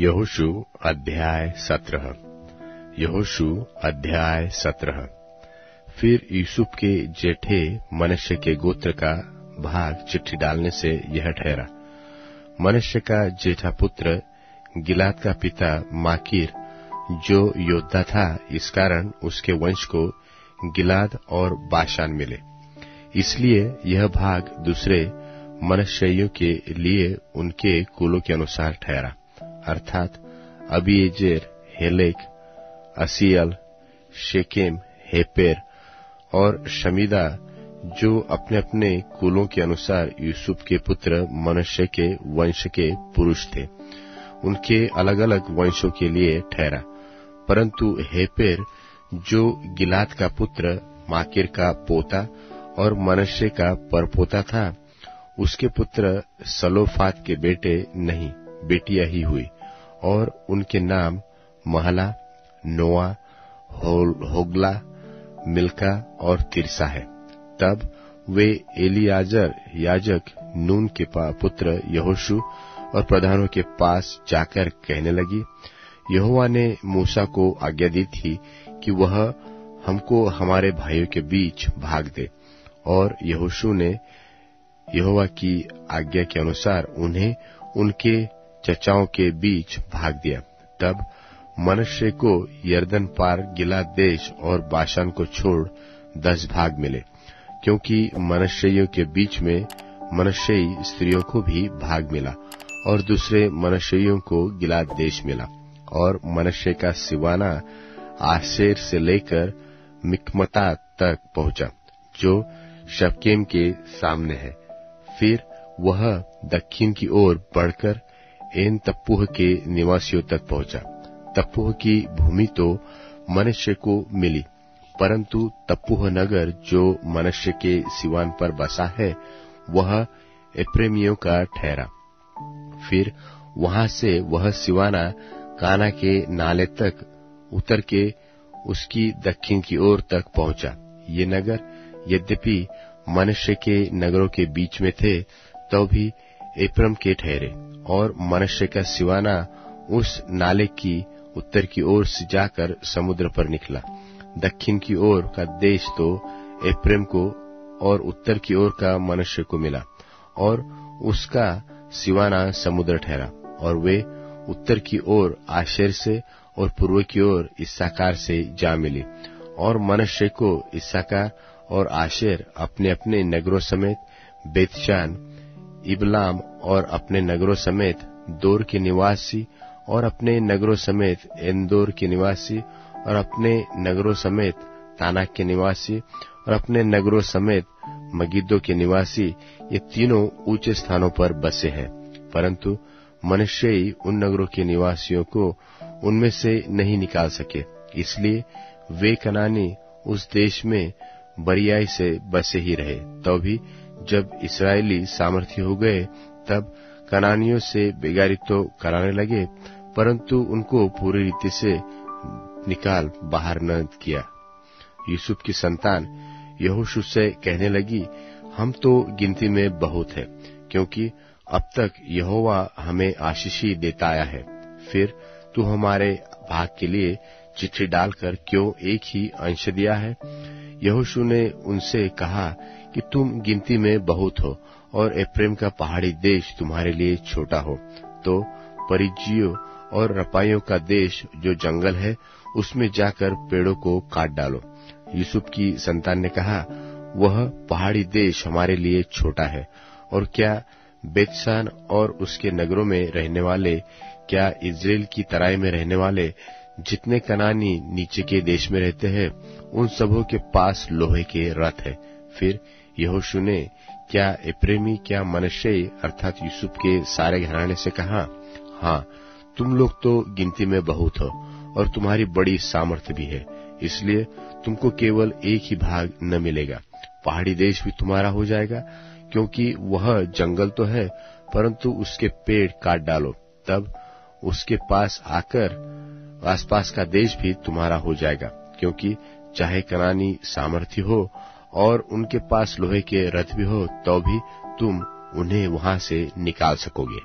यहोशू अध्याय 17। यहोशू अध्याय 17। फिर यूसुफ के जेठे मनश्शे के गोत्र का भाग चिट्ठी डालने से यह ठहरा। मनश्शे का जेठा पुत्र गिलाद का पिता माकीर जो योद्धा था, इस कारण उसके वंश को गिलाद और बाशान मिले। इसलिए यह भाग दूसरे मनश्शेइयों के लिए उनके कुलों के अनुसार ठहरा, अर्थात अबीएजेर, हेलेक, असीएल, शेकेम, हेपेर और शमीदा, जो अपने अपने कुलों के अनुसार यूसुफ के पुत्र मनश्शे के वंश के पुरुष थे, उनके अलग अलग वंशों के लिए ठहरा। परंतु हेपेर जो गिलाद का पुत्र माकीर का पोता और मनश्शे का परपोता था, उसके पुत्र सलोफाद के बेटे नहीं, बेटियां ही हुई, और उनके नाम महला, नोआ, होगला, मिल्का और तिरसा है। तब वे एलियाजर याजक, नून के पुत्र यहोशू और प्रधानों के पास जाकर कहने लगी, यहोवा ने मूसा को आज्ञा दी थी कि वह हमको हमारे भाइयों के बीच भाग दे, और यहोशू ने यहोवा की आज्ञा के अनुसार उन्हें उनके चचाओं के बीच भाग दिया। तब मनश्शे को यरदन पार गिलाद देश और बाशान को छोड़ 10 भाग मिले, क्योंकि मनश्शेइयों के बीच में मनश्शेई स्त्रियों को भी भाग मिला, और दूसरे मनश्शेइयों को गिलाद देश मिला। और मनश्शे का सिवाना आशेर से लेकर मिकमता तक पहुंचा, जो शकेम के सामने है। फिर वह दक्षिण की ओर बढ़कर एन तप्पूह के निवासियों तक पहुंचा। तप्पूह की भूमि तो मनश्शे को मिली, परंतु तप्पूह नगर जो मनश्शे के सिवान पर बसा है, वह एप्रेमियों का ठहरा। फिर वहां से वह सिवाना काना के नाले तक उतर के उसकी दक्षिण की ओर तक पहुंचा। ये नगर यद्यपि मनश्शे के नगरों के बीच में थे, तो भी एप्रम के ठहरे, और मनश्शे का सिवाना उस नाले की उत्तर की ओर से जाकर समुद्र पर निकला। दक्षिण की ओर का देश तो एप्रैम को और उत्तर की ओर का मनश्शे को मिला, और उसका सिवाना समुद्र ठहरा। और वे उत्तर की ओर आशेर से और पूर्व की ओर इस्साकार से जा मिली, और मनश्शे को इस्साकार और आशेर अपने अपने नगरों समेत बेतशान, इबलाम और अपने नगरों समेत दोर के निवासी, और अपने नगरों समेत एंदोर के निवासी, और अपने नगरों समेत तानाक के निवासी, और अपने नगरों समेत मगिद्दो के निवासी, ये तीनों ऊंचे स्थानों पर बसे हैं। परंतु मनश्शेई उन नगरों के निवासियों को उनमें से नहीं निकाल सके, इसलिए वे कनानी उस देश में बरियाई से बसे ही रहे। तो भी जब इस्राएली सामर्थ्य हो गए, तब कनानियों से बेगारी तो कराने लगे, परंतु उनको पूरी रीति से निकाल बाहर न किया। यूसुफ की संतान यहोशू से कहने लगी, हम तो गिनती में बहुत है, क्योंकि अब तक यहोवा हमें आशीष देता आया है। फिर तू हमारे भाग के लिए चिट्ठी डालकर क्यों एक ही अंश दिया है? यहोशू ने उनसे कहा कि तुम गिनती में बहुत हो, और एप्रेम का पहाड़ी देश तुम्हारे लिए छोटा हो, तो परिज्जियों और रपाइयों का देश जो जंगल है, उसमें जाकर पेड़ों को काट डालो। यूसुफ की संतान ने कहा, वह पहाड़ी देश हमारे लिए छोटा है, और क्या बेतशान और उसके नगरों में रहने वाले, क्या इस्राएल की तराई में रहने वाले जितने कनानी नीचे के देश में रहते हैं, उन सबों के पास लोहे के रथ है? फिर यहोशू ने क्या एप्रेमी, क्या मनश्शे अर्थात यूसुफ के सारे घराने से कहा, हाँ, तुम लोग तो गिनती में बहुत हो, और तुम्हारी बड़ी सामर्थ्य भी है, इसलिए तुमको केवल एक ही भाग न मिलेगा। पहाड़ी देश भी तुम्हारा हो जाएगा, क्योंकि वह जंगल तो है, परंतु उसके पेड़ काट डालो, तब उसके पास आकर आसपास का देश भी तुम्हारा हो जाएगा, क्योंकि चाहे कनानी सामर्थ्य हो और उनके पास लोहे के रथ भी हो, तो भी तुम उन्हें वहां से निकाल सकोगे।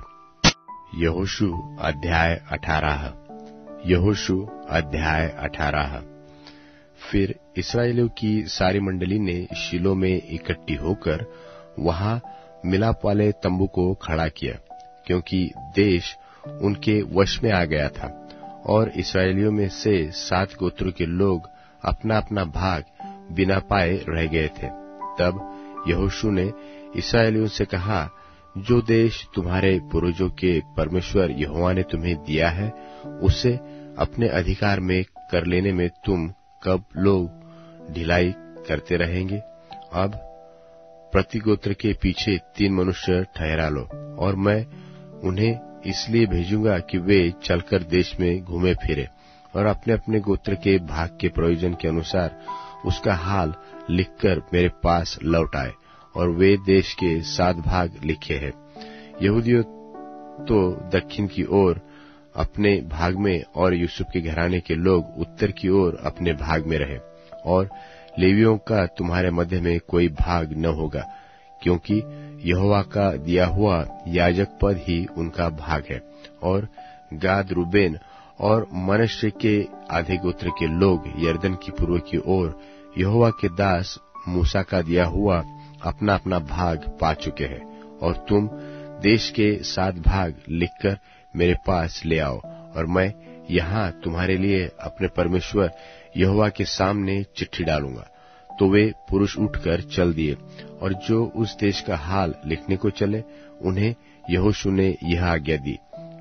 यहोशू अध्याय 18। यहोशू अध्याय 18। फिर इस्राएलियों की सारी मंडली ने शीलो में इकट्ठी होकर वहां मिलाप वाले तंबू को खड़ा किया, क्योंकि देश उनके वश में आ गया था और इस्राएलियों में से 7 गोत्रों के लोग अपना अपना भाग बिना पाए रह गए थे। तब यहोशू ने इस्राएलियों से कहा, जो देश तुम्हारे पूर्वजों के परमेश्वर यहोवा ने तुम्हें दिया है, उसे अपने अधिकार में कर लेने में तुम कब लोग ढिलाई करते रहेंगे? अब प्रति गोत्र के पीछे 3 मनुष्य ठहरा लो, और मैं उन्हें इसलिए भेजूंगा कि वे चलकर देश में घूमे फिरे और अपने अपने गोत्र के भाग के प्रयोजन के अनुसार उसका हाल लिखकर मेरे पास लौट आए। और वे देश के 7 भाग लिखे हैं। यहूदियों तो दक्षिण की ओर अपने भाग में और यूसुफ के घराने के लोग उत्तर की ओर अपने भाग में रहे। और लेवियों का तुम्हारे मध्य में कोई भाग न होगा, क्योंकि यहोवा का दिया हुआ याजक पद ही उनका भाग है। और गाद, रूबेन और मनश्शे के आधे गोत्र के लोग यरदन की पूर्व की ओर यहोवा के दास मूसा का दिया हुआ अपना अपना भाग पा चुके हैं। और तुम देश के 7 भाग लिखकर मेरे पास ले आओ, और मैं यहाँ तुम्हारे लिए अपने परमेश्वर यहोवा के सामने चिट्ठी डालूंगा। तो वे पुरुष उठकर चल दिए, और जो उस देश का हाल लिखने को चले, उन्हें यहोशू ने यह आज्ञा दी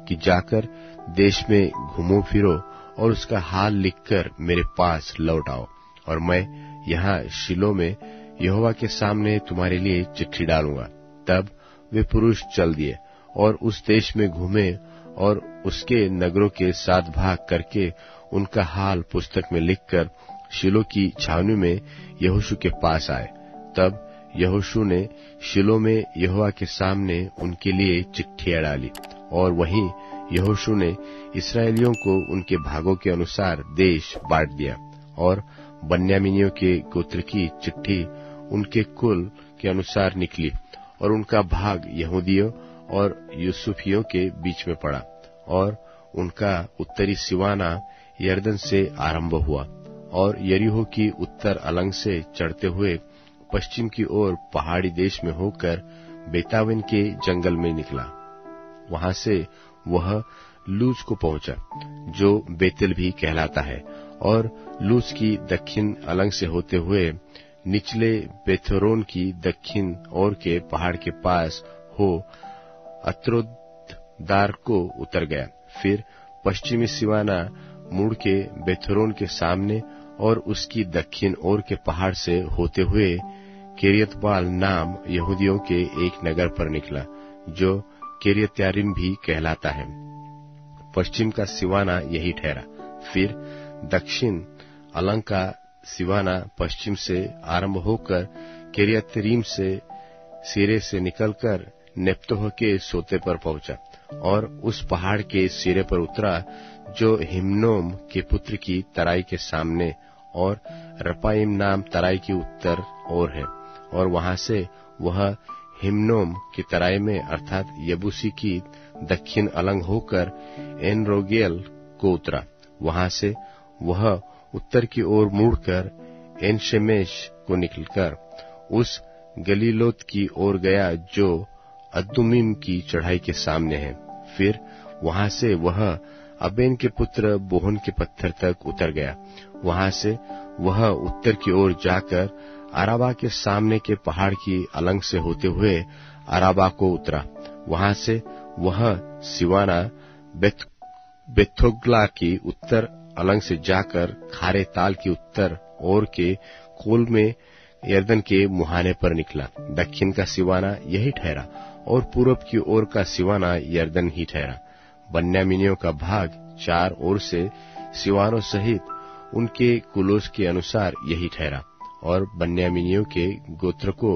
कि जाकर देश में घूमो फिरो और उसका हाल लिखकर मेरे पास लौट आओ, और मैं यहाँ शीलो में यहोवा के सामने तुम्हारे लिए चिट्ठी डालूंगा। तब वे पुरुष चल दिए और उस देश में घूमे और उसके नगरों के 7 भाग करके उनका हाल पुस्तक में लिखकर शीलो की छावनी में यहोशू के पास आए। तब यहोशू ने शीलो में यहोवा के सामने उनके लिए चिट्ठियां डाली, और वहीं यहोशू ने इस्राएलियों को उनके भागों के अनुसार देश बांट दिया। और बन्यामीनियों के गोत्र की चिट्ठी उनके कुल के अनुसार निकली, और उनका भाग यहूदियों और यूसुफियों के बीच में पड़ा। और उनका उत्तरी सिवाना यरदन से आरंभ हुआ और यरीहो की उत्तर अलंग से चढ़ते हुए पश्चिम की ओर पहाड़ी देश में होकर बेतावेन के जंगल में निकला। वहां से वह लूज को पहुंचा, जो बेतेल भी कहलाता है, और लूज की दक्षिण अलंग से होते हुए निचले बेथोरोन की दक्षिण ओर के पहाड़ के पास हो अत्रोदार को उतर गया। फिर पश्चिमी सिवाना मुड़ के बेथोरोन के सामने और उसकी दक्षिण ओर के पहाड़ से होते हुए किर्यतबाल नाम यहूदियों के एक नगर पर निकला, जो किर्यत्यारीम भी कहलाता है। पश्चिम का सिवाना यही ठहरा। फिर दक्षिण अलंग का सिवाना पश्चिम से आरंभ होकर किर्यत्यारीम से सिरे से निकलकर नेप्तोह के सोते पर पहुंचा और उस पहाड़ के सिरे पर उतरा जो हिम्नोम के पुत्र की तराई के सामने और रपाइम नाम तराई की उत्तर ओर है। और वहां से वह हिम्नोम की तराई में अर्थात यबूसी की दक्षिण अलंग होकर एनरोगेल को उतरा। वहां से वह उत्तर की ओर मुड़कर एनशेमेश को निकलकर उस गलीलोत की ओर गया जो अद्दुमीम की चढ़ाई के सामने है। फिर वहां से वह अबेन के पुत्र बोहन के पत्थर तक उतर गया। वहां से वह उत्तर की ओर जाकर अराबा के सामने के पहाड़ की अलंग से होते हुए अराबा को उतरा। वहां से वह सिवाना बेथोग्ला की उत्तर अलंग से जाकर खारे ताल की उत्तर ओर के कोल में यरदन के मुहाने पर निकला। दक्षिण का सिवाना यही ठहरा और पूर्व की ओर का सिवाना यरदन ही ठहरा। बन्यामीनियों का भाग 4 ओर से सिवानों सहित उनके कुलों के अनुसार यही ठहरा। और बन्यामीनियों के गोत्र को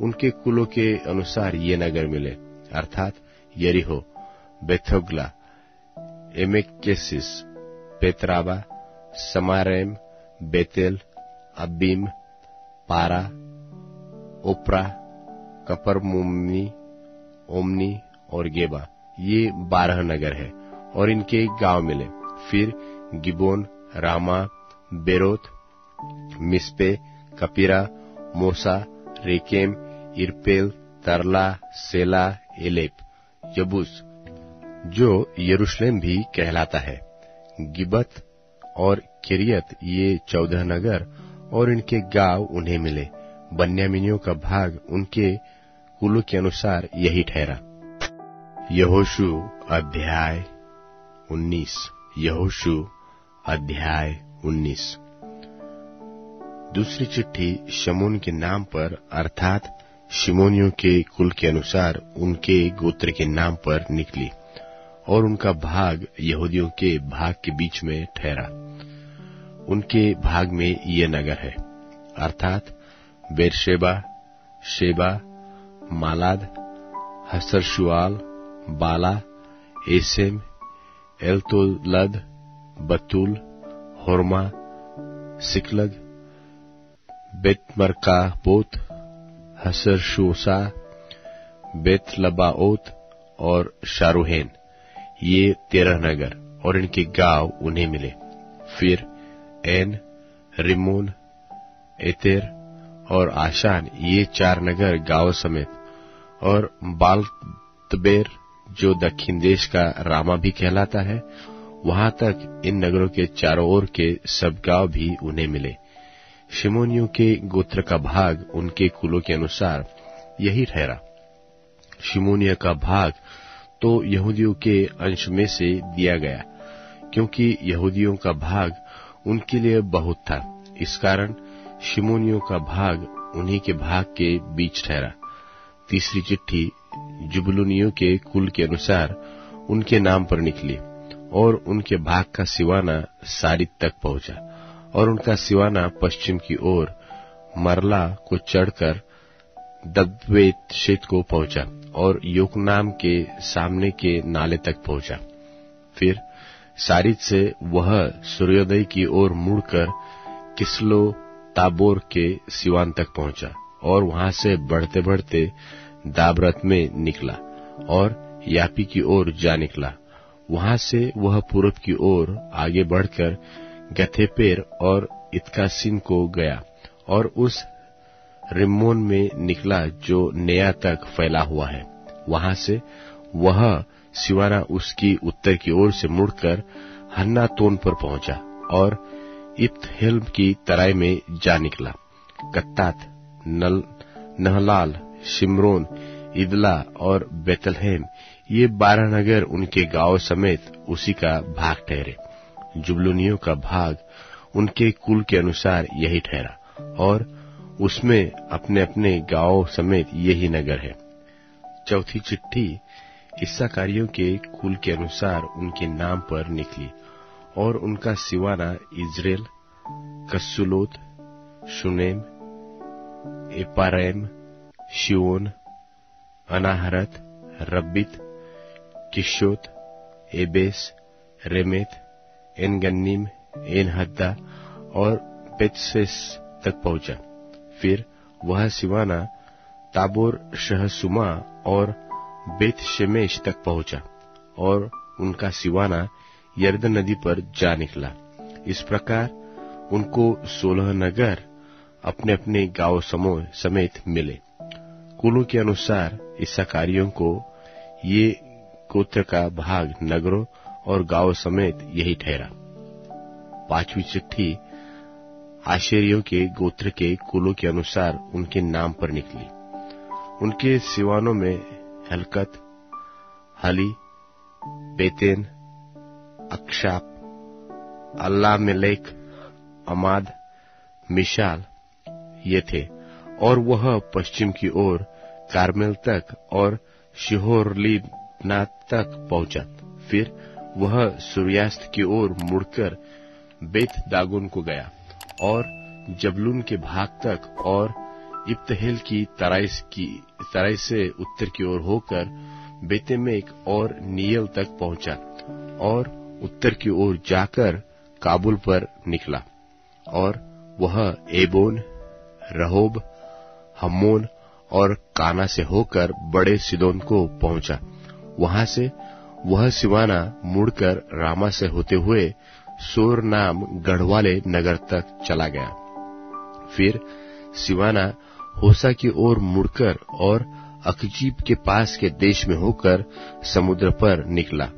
उनके कुलों के अनुसार ये नगर मिले, अर्थात यरीहो, बेथोग्ला, एमेकेसिस, पेतराबा, समारेम, बेतेल, अब्बीम, पारा, ओप्रा, कपरमुम्नी, ओमनी और गेबा। ये 12 नगर है और इनके गांव मिले। फिर गिबोन, रामा, बेरोत, मिस्पे, कपीरा, मोसा, रेकेम, इरपेल, तरला, सेला, एलेप, यबूस, जो यरूशलेम भी कहलाता है, गिबत और किरियत, ये 14 नगर और इनके गांव उन्हें मिले। बन्यामीनियों का भाग उनके कुलों के अनुसार यही ठहरा। यहोशू अध्याय 19। यहोशू अध्याय 19। दूसरी चिट्ठी शमून के नाम पर अर्थात शिमोनियों के कुल के अनुसार उनके गोत्र के नाम पर निकली और उनका भाग यहूदियों के भाग के बीच में ठहरा। उनके भाग में ये नगर है अर्थात बेरशेबा, शेबा, मालाद, हसरशुआल, बाला, एसेम, एलतोलद, बतूल, होरमा, सिकलग, बेतमरकाबोत, हसरशूसा, बेतलबाओत और शारूहेन, ये 13 नगर और इनके गांव उन्हें मिले। फिर एन, रिमोन, एतेर और आशान, ये 4 नगर गांव समेत, और बालतबेर जो दक्षिण देश का रामा भी कहलाता है, वहां तक इन नगरों के चारों ओर के सब गांव भी उन्हें मिले। शिमोनियों के गोत्र का भाग उनके कुलों के अनुसार यही ठहरा। शिमोनिया का भाग तो यहूदियों के अंश में से दिया गया, क्योंकि यहूदियों का भाग उनके लिए बहुत था। इस कारण शिमोनियों का भाग उन्हीं के भाग के बीच ठहरा। तीसरी चिट्ठी जुबलूनियों के कुल के अनुसार उनके नाम पर निकली और उनके भाग का सिवाना सारित तक पहुंचा और उनका सिवाना पश्चिम की ओर मरला को चढ़कर दब्बेत शेत को पहुंचा और योकनाम के सामने के नाले तक पहुंचा। फिर सारित से वह सूर्योदय की ओर मुड़कर किसलो ताबोर के सिवान तक पहुंचा और वहां से बढ़ते बढ़ते दाबरत में निकला और यापी की ओर जा निकला। वहां से वह पूरब की ओर आगे बढ़कर गथेपेर और इत्कासिन को गया और उस रिम्मोन में निकला जो नेया तक फैला हुआ है। वहां से वह सिवाना उसकी उत्तर की ओर से मुड़कर हन्नातोन पर पहुंचा और इप्तहेल की तराई में जा निकला। कत्तात, नहलाल, शिमरोन, इदला और बेतलहेम, ये 12 नगर उनके गांव समेत उसी का भाग ठहरे। जुबलूनियों का भाग उनके कुल के अनुसार यही ठहरा और उसमें अपने अपने गांवों समेत यही नगर है। चौथी चिट्ठी इस्साकारियों के कुल के अनुसार उनके नाम पर निकली और उनका Siwana Israel, कस्सुलोत, शुनेम, एपारैम, शिओन, अनाहरत, रब्बित, किशोत, Abyss, रेमेत, Engannim, Enhaddah और बेतसेस तक पहुंचा। फिर वह सिवाना ताबोर, शहसुमा और बेत शेमेश तक पहुंचा और उनका सिवाना यरदन नदी पर जा निकला। इस प्रकार उनको 16 नगर अपने अपने गांव समूह समेत मिले। कुलों के अनुसार इस्साकारियों को ये गोत्र का भाग नगरों और गांव समेत यही ठहरा। पांचवी चिट्ठी आशेरियों के गोत्र के कुलों के अनुसार उनके नाम पर निकली। उनके सिवानों में हलकत, हली, बेतेन, अक्षाप, अल्लामेलेक, अमाद, मिशाल ये थे और वह पश्चिम की ओर कार्मेल तक और शिहोरलिब्नात तक पहुंचा। फिर वह सूर्यास्त की ओर मुड़कर बेत दागोन को गया और जबलून के भाग तक और इप्तहेल की तराई से उत्तर की ओर होकर बेतेमेक और नीयल तक पहुंचा और उत्तर की ओर जाकर काबुल पर निकला और वह एबोन, रहोब, हम्मोन और काना से होकर बड़े सिदोन को पहुंचा वहां से वह सिवाना मुड़कर रामा से होते हुए सोर नाम गढ़वाले नगर तक चला गया। फिर सिवाना होसा की ओर मुड़कर और अकजीब के पास के देश में होकर समुद्र पर निकला।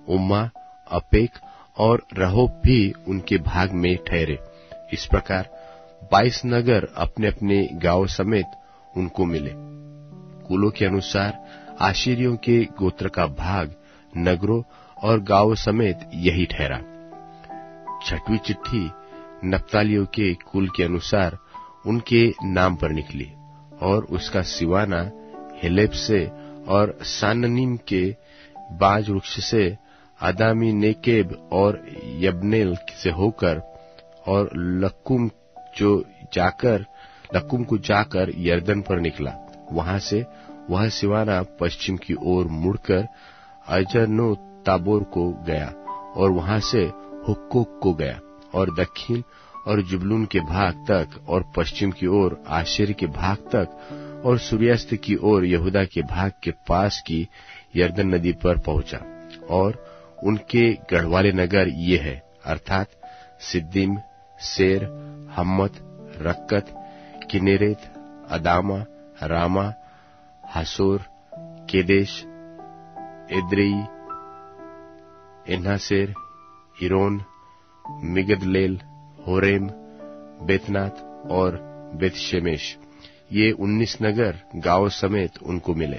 उम्मा, अपेक और रहोब भी उनके भाग में ठहरे। इस प्रकार 22 नगर अपने अपने गांव समेत उनको मिले। कुलों के अनुसार आशीरियों के गोत्र का भाग नगरों और गांवों समेत यही ठहरा। छठवीं चिट्ठी नप्तालियों के कुल के अनुसार उनके नाम पर निकली और उसका सिवाना हेलेब से और साननीम के बाज वृक्ष से आदामी नेकेब और यब्नेल से होकर और लक्कुम को जाकर यर्दन पर निकला। वहां से वह सिवाना पश्चिम की ओर मुड़कर अजनो ताबोर को गया और वहां से हुक्कोक को गया और दक्षिण और जुबलून के भाग तक और पश्चिम की ओर आशेर के भाग तक और सूर्यास्त की ओर यहूदा के भाग के पास की यर्दन नदी पर पहुंचा। और उनके गढ़वाले नगर ये है, अर्थात सिद्दीम, सेर, हम्मत, रक्कत, किनेरेत, अदामा, रामा, हासोर, केदेश, Edrei, एन्हासेर, iron, Migdalel, Horem, Bethanath और बेतशेमेश। ये 19 नगर गांव समेत उनको मिले।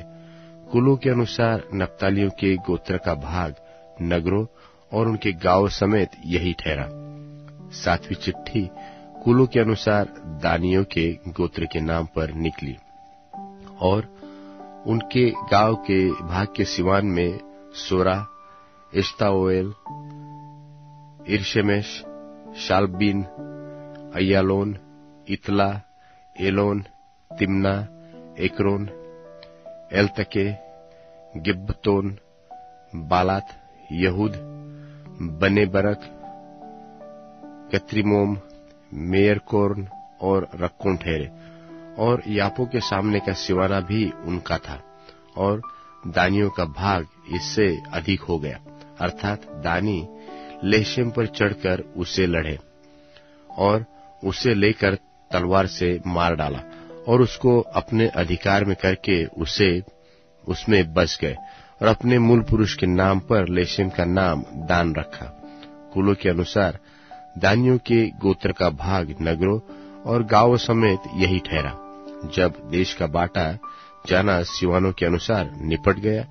कुलों के अनुसार नप्तालियों के गोत्र का भाग नगरों और उनके गांव समेत यही ठहरा। 7वीं चिट्ठी कुलों के अनुसार दानियों के गोत्र के नाम पर निकली और उनके गांव के भाग के सिवान में सोरा, इश्ताओएल, इर्शेमेश, शालबीन, अय्यालोन, इतला, एलोन, तिम्ना, एक्रोन, एलतके, गिब्बतोन, बालात, यहूद, बने बरक, कत्रिमोम, मेयरकोर्न और रक्कोन ठहरे। और यापो के सामने का सिवाना भी उनका था और दानियों का भाग इससे अधिक हो गया, अर्थात दानी लेशेम पर चढ़कर उसे लड़े और उसे लेकर तलवार से मार डाला और उसको अपने अधिकार में करके उसमें बस गए और अपने मूल पुरुष के नाम पर लेशेम का नाम दान रखा। कुलों के अनुसार दानियों के गोत्र का भाग नगरों और गांवों समेत यही ठहरा। जब देश का बांटा जाना सिवानों के अनुसार निपट गया,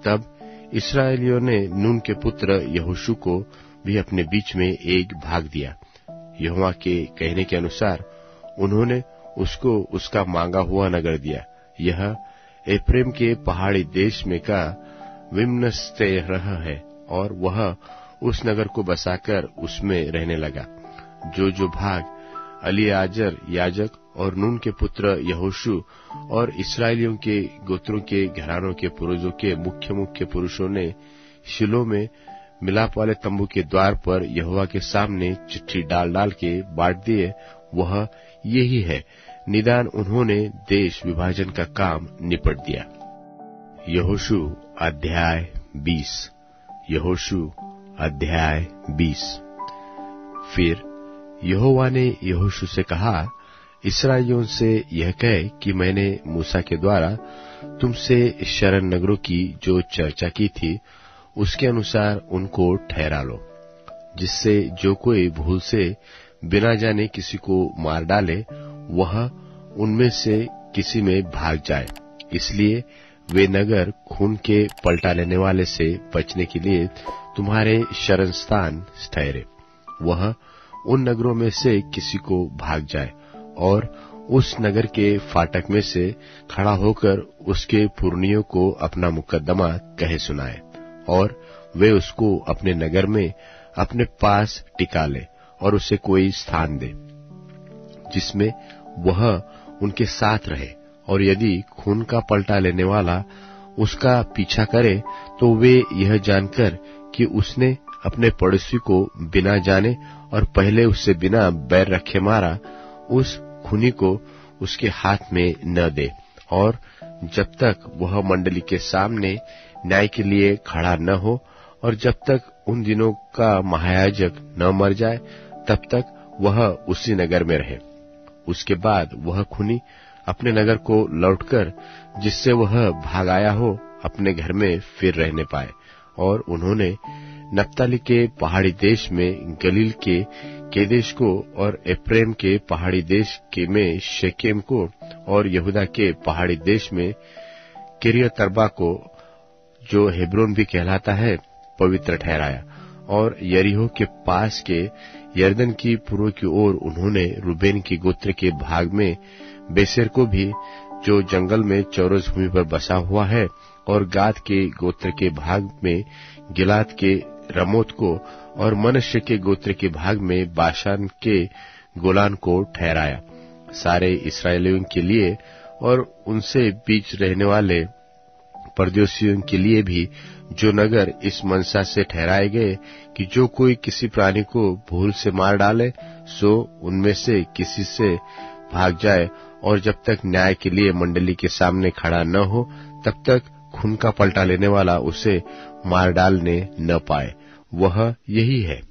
तब इस्राएलियों ने नून के पुत्र यहोशू को भी अपने बीच में एक भाग दिया। यहोवा के कहने के अनुसार उन्होंने उसको उसका मांगा हुआ नगर दिया। यह एप्रेम के पहाड़ी देश में का विम्नस्तेरह है और वह उस नगर को बसाकर उसमें रहने लगा। जो भाग अलीआजर याजक और नून के पुत्र यहोशू और इस्राएलियों के गोत्रों के घरानों के पूर्वजों के मुख्य पुरुषों ने शिलो में मिलाप वाले तंबू के द्वार पर यहोवा के सामने चिट्ठी डाल के बांट दिए, वह यही है। निदान उन्होंने देश विभाजन का काम निपट दिया। यहोशू अध्याय 20। यहोशू अध्याय 20। फिर यहोवा ने यहोशू से कहा, इस्राएलियों से यह कह कि मैंने मूसा के द्वारा तुमसे शरण नगरों की जो चर्चा की थी उसके अनुसार उनको ठहरा लो, जिससे जो कोई भूल से बिना जाने किसी को मार डाले वह उनमें से किसी में भाग जाए। इसलिए वे नगर खून के पलटा लेने वाले से बचने के लिए तुम्हारे शरण स्थान ठहरे। वह उन नगरों में से किसी को भाग जाए और उस नगर के फाटक में से खड़ा होकर उसके पुरनियों को अपना मुकदमा कहे सुनाए और वे उसको अपने नगर में अपने पास टिका ले और उसे कोई स्थान दे जिसमें वह उनके साथ रहे। और यदि खून का पलटा लेने वाला उसका पीछा करे तो वे यह जानकर कि उसने अपने पड़ोसी को बिना जाने और पहले उससे बिना बैर रखे मारा, उस खूनी को उसके हाथ में न दे और जब तक वह मंडली के सामने न्याय के लिए खड़ा न हो और जब तक उन दिनों का महायाजक न मर जाए तब तक वह उसी नगर में रहे। उसके बाद वह खूनी अपने नगर को लौटकर जिससे वह भाग आया हो अपने घर में फिर रहने पाए। और उन्होंने नप्ताली के पहाड़ी देश में गलील के केदेश को और एफ्रेम के पहाड़ी देश के में शेकेम को और यहूदा के पहाड़ी देश में किरियतर्बा को, जो हेब्रोन भी कहलाता है, पवित्र ठहराया। और यरीहो के पास के यरदन की पूर्व की ओर उन्होंने रूबेन की गोत्र के भाग में बेसेर को भी, जो जंगल में चौरस भूमि पर बसा हुआ है, और गाद के गोत्र के भाग में गिलाद के रमोत को और मनश्शे के गोत्र के भाग में बाशान के गोलान को ठहराया। सारे इस्राएलियों के लिए और उनसे बीच रहने वाले परदेशियों के लिए भी जो नगर इस मनसा से ठहराए गए कि जो कोई किसी प्राणी को भूल से मार डाले सो उनमें से किसी से भाग जाए और जब तक न्याय के लिए मंडली के सामने खड़ा न हो तब तक खून का पलटा लेने वाला उसे मार डालने न पाए। वह यही है।